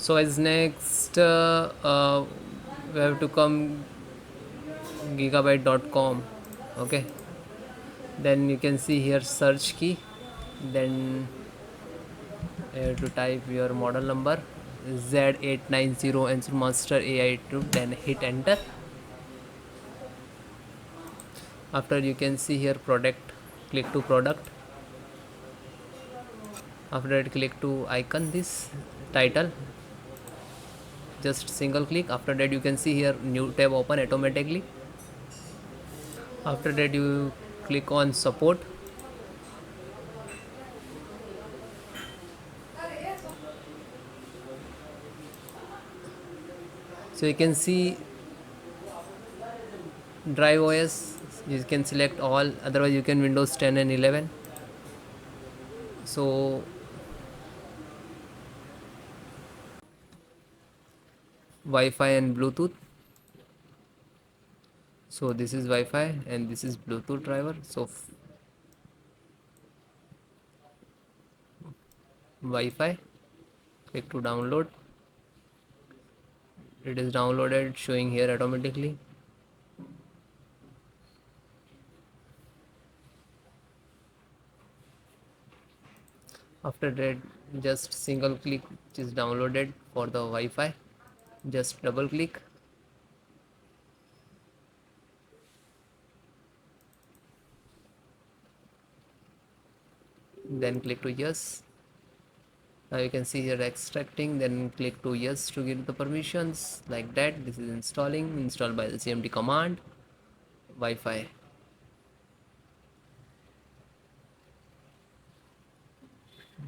So as next we have to come gigabyte.com. Okay, then you can see here search key, then you have to type your model number Z890 and master AI2, then hit enter. After you can see here product, click to product. After that click to icon, this title, just single click. After that you can see here new tab open automatically. After that you click on support. So you can see drive OS, you can select all, otherwise you can Windows 10 and 11. So Wi-Fi and Bluetooth. So this is Wi-Fi and this is Bluetooth driver. So Wi-Fi, click to download. It is downloaded, showing here automatically. After that just single click, it is downloaded for the Wi-Fi. Just double click, then click to yes. Now you can see here extracting, then click to yes to give the permissions, like that. This is installing, installed by the cmd command. Wi-Fi,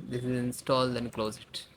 this is installed, then close it.